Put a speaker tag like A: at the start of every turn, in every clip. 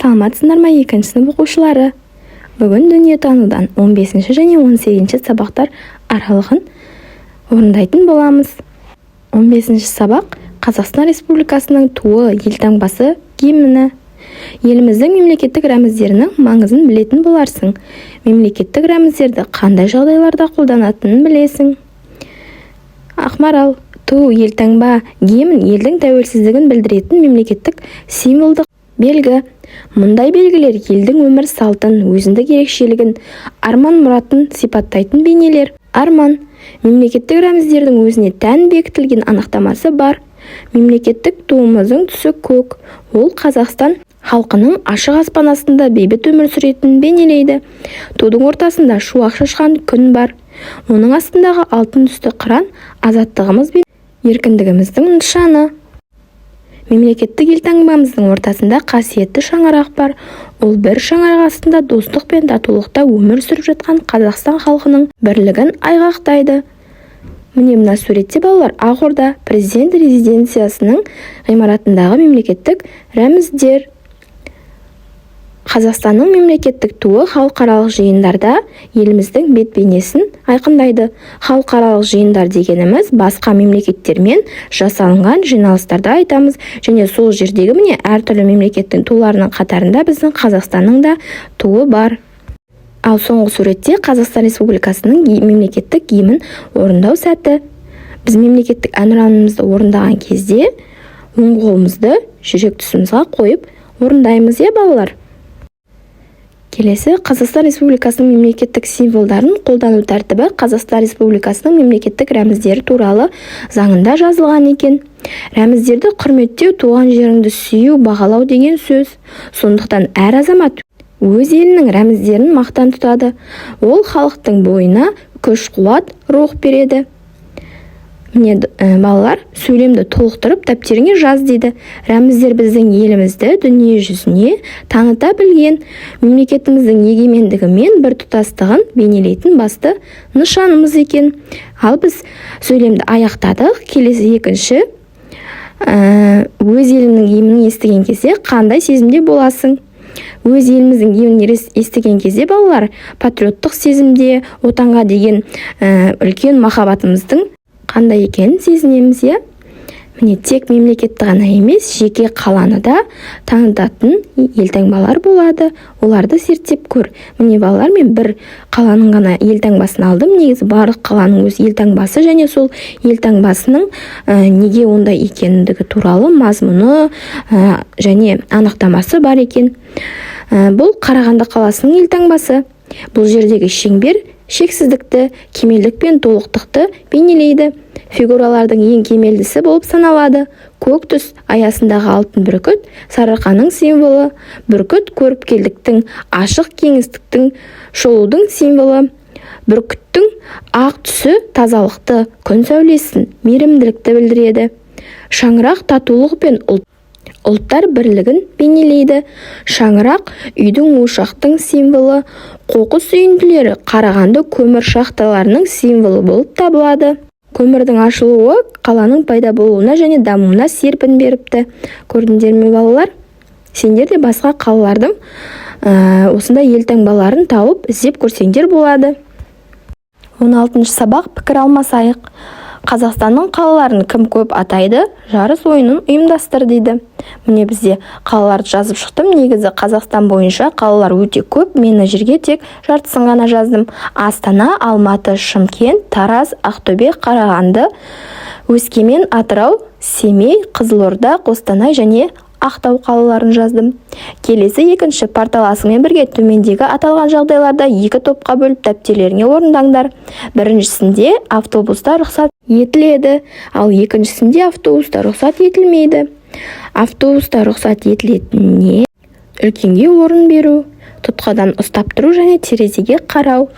A: Саламатсыздар ма, 2 сынып оқушылары? Бүгін дүниетанудан 15 және 18 сабақтар аралығын орындайтын боламыз. 15 сабақ Қазақстан Республикасының туы, елтаңбасы, гимні. Еліміздің мемлекеттік рәміздерінің маңызын білетін боларсың. Мемлекеттік рәміздерді қандай жағдайларда қолданатынын білесің. Ақмарал, ту, елтаңба, гимн елдің тәуелсіздігін білдіретін мемлекеттік символдық белгі. Мұндай белгілер елдің өмір салтын, өзіндік ерекшелігін, арман мұратын сипаттайтын бейнелер. Арман. Мемлекеттік рәміздердің өзіне тән бекітілген анықтамасы бар. Мемлекеттік туымыздың түсі көк. Ол Қазақстан халқының ашық аспан астында бейбіт өмір сүретінін бейнелейді. Тудың ортасында шуақ шашқан күн бар. Оның астындағы алтын түсті қыран азаттығымыз бен еркіндігіміздің нышаны. Мемлекеттік елтаңбамыздың ортасында қасиетті шаңырақ бар. Ол бір шаңырақ астында достық пен татулықта өмір сүріп жатқан Қазақстан халқының бірлігін айғақтайды. Міне мына суретте балалар Ақорда президент резиденциясының ғимаратындағы мемлекеттік рәміздер. Қазақстанның мемлекеттік туы халықаралық жиындарда еліміздің бет-бейнесін айқындайды. Халықаралық жиындар дегеніміз басқа мемлекеттермен жасалынған жиналыстарда айтамыз, және сол жердегі міне әртүрлі мемлекеттің туларының қатарында біздің Қазақстанның да туы бар. Ал соңғы суретте Қазақстан Республикасының мемлекеттік гимнін орындау сәті. Біз мемлекеттік әнұранымызды орындаған кезде оң қолымызды жүрек тұсымызға қойып орындаймыз, балалар. Келесі Қазақстан Республикасының мемлекеттік символдарын қолдану тәртібі Қазақстан Республикасының мемлекеттік рәміздері туралы заңында жазылған екен. Рәміздерді құрметтеу, туған жеріңді сүю, бағалау деген сөз. Сондықтан әр азамат өз елінің рәміздерін мақтан тұтады. Ол халықтың бойына күш-қуат, рух береді. Міне балалар, сөйлемді толықтырып дәптеріңе жаз дейді. Рәміздер біздің елімізді дүние жүзіне таныта білген, мемлекетіміздің егемендігі мен біртұтастығын бейнелейтін басты нышанымыз екен. Ал біз сөйлемді аяқтадық. Келесі екінші, өз елімнің гимнін естіген кезде қандай сезімде боласың? Өз еліміздің гимнін естіген кезде балалар патриоттық сезімде, отанға деген үлкен махаббатымыздың қандай екенін сезінеміз. Міне тек мемлекетті ғана емес, жеке қаланы да танытатын елтаңбалар болады. Оларды зерттеп көр. Міне балалар, мен бір қаланың ғана елтаңбасын алдым. Негізі барлық қаланың өз елтаңбасы және сол елтаңбасының неге ондай екендігі туралы мазмұны және анықтамасы бар екен. Бұл Қарағанды қаласының елтаңбасы. Бұл жердегі шеңбер шексіздікті, кемелдік пен толықтықты бейнелейді. Фигуралардың ең кемелдісі болып саналады. Көк түс аясындағы алтын бүркіт сарыарқаның символы, бүркіт көріпкелдіктің, ашық кеңістіктің, шолудың символы. Бүркіттің ақ түсі тазалықты, күн сәулесін, мейірімділікті білдіреді. Шаңырақ татулық пен ұлттар бірлігін бейнелейді. Шаңырақ үйдің ошақтың символы, қоқыс үйінділері Қарағанды көмір шахталарының символы болып табылады. Көмірдің ашылуы қаланың пайда болуына және дамуына серпін беріпті. Көрдіңдер ме балалар? Сендер де басқа қалалардың осындай елтаңбаларын тауып іздеп көрсеңдер болады. 16 сабақ пікір алмасайық. Қазақстанның қалаларын кім көп атайды? Жарыс ойынын ұйымдастыр дейді. Міне бізде қалаларды жазып шықтым. Негізі Қазақстан бойынша қалалар өте көп. Мені жерге тек жартысын ғана жаздым. Астана, Алматы, Шымкент, Тараз, Ақтөбе, Қарағанды, Өскемен, Атырау, Семей, Қызылорда, Қостанай және Ақтау қалаларын жаздым. Келесі екінші, парталасымен бірге төмендегі аталған жағдайларда 2 топқа бөліп дәптерлеріңе орындаңдар. Біріншісінде автобуста рұқсат етіледі, ал екіншісінде автобуста рұқсат етілмейді. Автобуста рұқсат етілетініне үлкенге орын беру, тұтқадан ұстап тұру және терезеге қарау.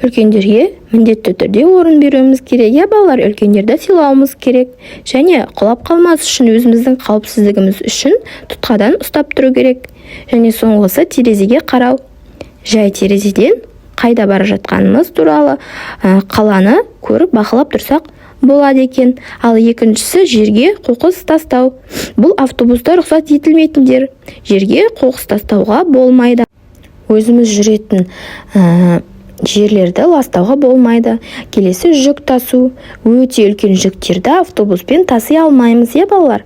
A: Үлкендерге міндетті түрде орын беруіміз керек. Балалар, үлкендерді сыйлауымыз керек. Және құлап қалмас үшін, өзіміздің қауіпсіздігіміз үшін тұтқадан ұстап тұру керек. Және соңғысы терезеге қарау. Жай терезеден қайда бара жатқанымыз туралы қаланы көріп бақылап тұрсақ болады екен. Ал екіншісі жерге қоқыс тастау. Бұл автобуста рұқсат етілмейтіндер. Жерге қоқыс тастауға болмайды. Өзіміз жүретін жерлерді ластауға болмайды. Келесі жүк тасу. Өте үлкен жүктерді автобуспен таси алмаймыз, балалар.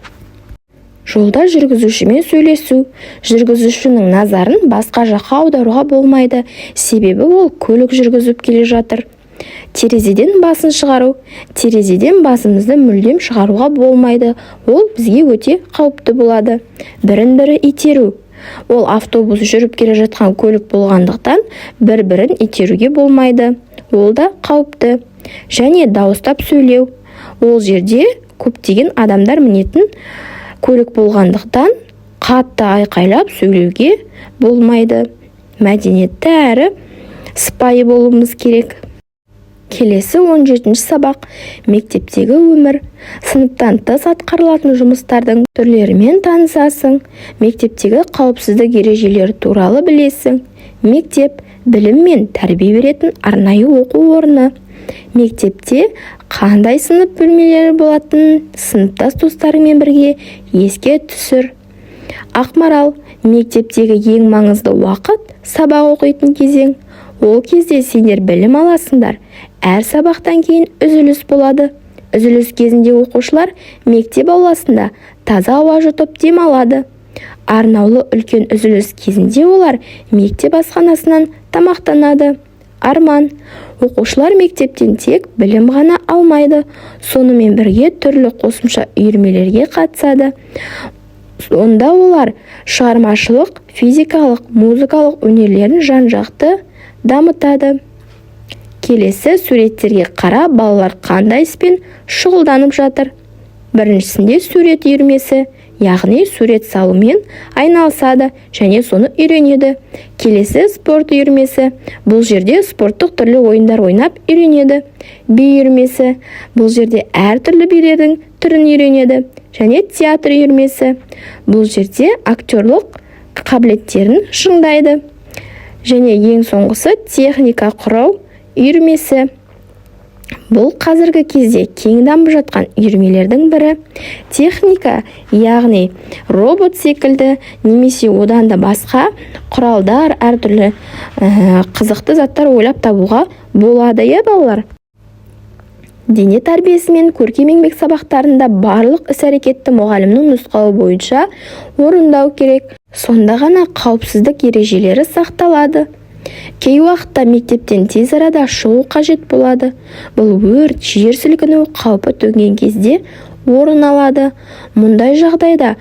A: Жолда жүргізушімен сөйлесу. Жүргізушінің назарын басқа жаққа аударуға болмайды, себебі ол көлік жүргізіп келе жатыр. Терезеден басын шығару. Терезеден басымызды мүлдем шығаруға болмайды. Ол бізге өте қауіпті болады. Бірін-бірі итеру. Ол автобус жүріп келе жатқан көлік болғандықтан бір-бірін итеруге болмайды. Ол да қауіпті. Және дауыстап сөйлеу. Ол жерде көптеген адамдар мінетін көлік болғандықтан қатты айқайлап сөйлеуге болмайды. Мәдениетті әрі сыпайы болуымыз керек. Келесі 17-ші сабақ. Мектептегі өмір. Сыныптан тыс атқарылатын жұмыстардың түрлерімен танысасың. Мектептегі қауіпсіздік ережелері туралы білесің. Мектеп білім мен тәрбие беретін арнайы оқу орны. Мектепте қандай сынып бөлмелері болатын сыныптас достарымен бірге еске түсір. Ақмарал. Мектептегі ең маңызды уақыт сабақ оқитын кезең. Ол кезде сендер білім аласыңдар. Әр сабақтан кейін үзіліс болады. Үзіліс кезінде оқушылар мектеп ауласында таза ауа жұтып демалады. Арнаулы үлкен үзіліс кезінде олар мектеп асханасынан тамақтанады. Арман. Оқушылар мектептен тек білім ғана алмайды, сонымен бірге түрлі қосымша үйірмелерге қатысады. Онда олар шығармашылық, физикалық, музыкалық өнерлерін жан-жақты дамытады. Келесі суреттерге қара, балалар қандай іспен шұғылданып жатыр. Біріншісінде сурет үйірмесі, яғни сурет салумен айналысады және соны үйренеді. Келесі спорт үйірмесі. Бұл жерде спорттық түрлі ойындар ойнап үйренеді. Би үйірмесі. Бұл жерде әртүрлі билердің түрін үйренеді. Және театр үйірмесі. Бұл жерде актерлық қабілеттерін шыңдайды. Және ең соңғысы техника құрау үйірмесі. Бұл қазіргі кезде кең дамып жатқан үйірмелердің бірі. Техника, яғни робот секілді немесе одан да басқа құралдар, әртүрлі қызықты заттар ойлап табуға болады, балалар. Дене тәрбиесі мен көркем еңбек сабақтарында барлық іс-әрекетті мұғалімнің нұсқауы бойынша орындау керек. Сонда ғана қауіпсіздік ережелері сақталады. Кей уақытта мектептен тез арада шығу қажет болады. Бұл өрт, жер сілкіну қаупі төнген кезде орын алады. Мұндай жағдайда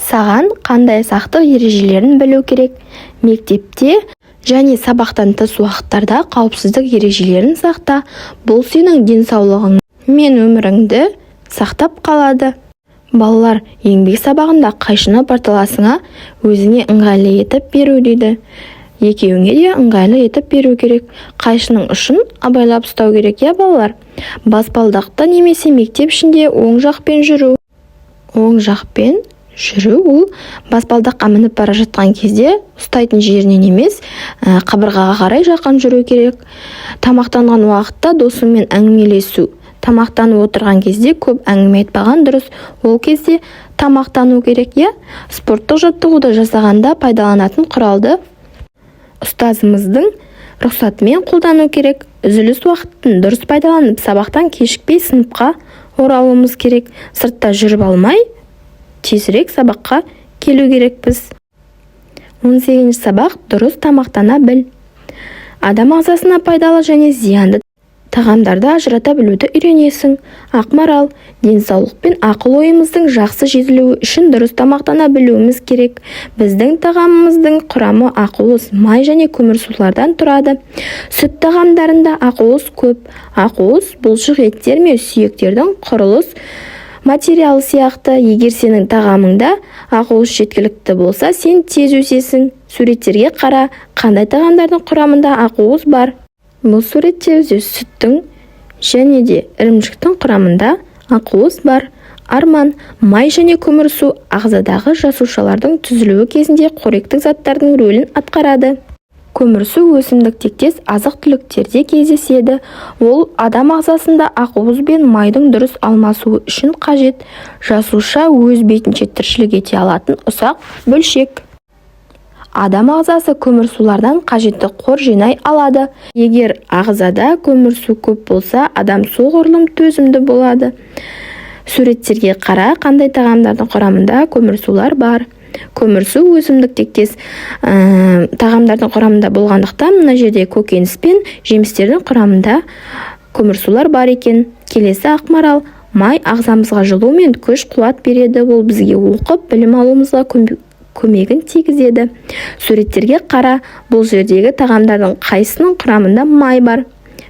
A: саған қандай сақтық ережелерін білу керек. Мектепте және сабақтан тыс уақыттарда қауіпсіздік ережелерін сақта. Бұл сенің денсаулығың мен өміріңді сақтап қалады. Балалар, еңбек сабағында қайшыны парталасыңа өзіңе ыңғайлы етіп беру дейді. Екеуіңе де ыңғайлы етіп беру керек. Қайшының ұшын абайлап ұстау керек, балалар. Баспалдақта немесе мектеп ішінде оң жақпен жүру. Оң жақпен жүру ол баспалдаққа мініп бара жатқан кезде ұстайтын жерінен емес, қабырғаға қарай жақын жүру керек. Тамақтанған уақытта досыңмен әңгімелесу. Тамақтанып отырған кезде көп әңгіме айтпаған дұрыс. Ол кезде тамақтану керек, Спорттық жаттығуды жасағанда пайдаланатын құралды ұстазымыздың рұқсатымен қолдану керек. Үзіліс уақытын дұрыс пайдаланып, сабақтан кешікпей сыныпқа оралуымыз керек. Сыртта жүріп алмай, тезірек сабаққа келу керекпіз. 18-ші сабақ. Дұрыс тамақтана біл. Адам ағзасына пайдалы және зиянды тағамдарды ажырата білуді үйренесің. Ақмарал. Денсаулық пен ақыл-ойымыздың жақсы жетілуі үшін дұрыс тамақтана білуіміз керек. Біздің тағамымыздың құрамы ақуыз, май және көмірсулардан тұрады. Сүт тағамдарында ақуыз көп. Ақуыз бұлшық еттер мен сүйектердің құрылыс материалы сияқты. Егер сенің тағамыңда ақуыз жеткілікті болса, сен тез өсесің. Суреттерге қара, қандай тағамдардың құрамында ақуыз бар. Бұл суретте сүттің және де ірімшіктің құрамында ақуыз бар. Арман. Май және көмірсу ағзадағы жасушалардың түзілуі кезінде қоректік заттардың рөлін атқарады. Көмірсу өсімдік тектес азық-түліктерде кездеседі. Ол адам ағзасында ақуыз бен майдың дұрыс алмасуы үшін қажет. Жасуша өз бетінше тіршілік ете алатын ұсақ бөлшек. Адам ағзасы көмірсулардан қажетті қор жинай алады. Егер ағзада көмірсу көп болса, адам соғұрлым төзімді болады. Суреттерге қара, қандай тағамдардың құрамында көмірсулар бар. Көмірсу өсімдік тектес тағамдардың құрамында болғандықтан, мына жерде көкөніс пен жемістердің құрамында көмірсулар бар екен. Келесі ақмарал. Май ағзамызға жылу мен күш-қуат береді. Ол бізге оқып, білім алуымызға көмегін тигізеді. Суреттерге қара. Бұл жердегі тағамдардың қайсының құрамында май бар?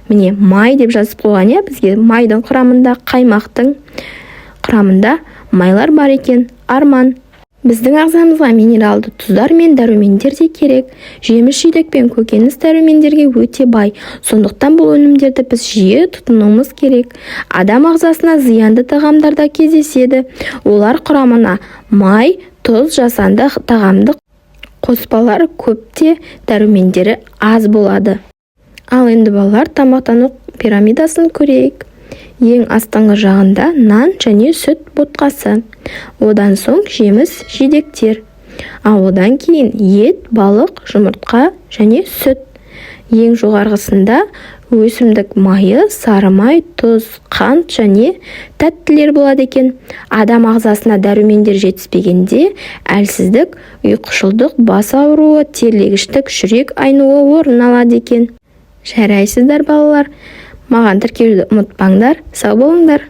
A: Міне, май деп жазып қойған, иә, бізге майдың құрамында, қаймақтың құрамында майлар бар екен. Арман. Біздің ағзамызға минералды тұздар мен дәрумендер де керек. Жеміс-жидек пен көкөніс дәрумендерге өте бай. Сондықтан бұл өнімдерді біз жиі тұтынуымыз керек. Адам ағзасына зиянды тағамдарда кездеседі. Олар құрамына май, тұз, жасанды тағамдық қоспалар көп те дәрумендері аз болады. Ал енді балалар, тамақтану пирамидасын көрейік. Ең астыңғы жағында нан және сүт ботқасы. Одан соң жеміс жидектер. Одан кейін ет, балық, жұмыртқа және сүт. Ең жоғарғысында өсімдік майы, сары май, тұз, қант және тәттілер болады екен. Адам ағзасына дәрумендер жетіспегенде әлсіздік, ұйқышылдық, бас ауруы, терлегіштік, жүрек айнуы орын алады екен. Жарайсыздар балалар. Маған тіркелуді ұмытпаңдар. Сау болыңдар.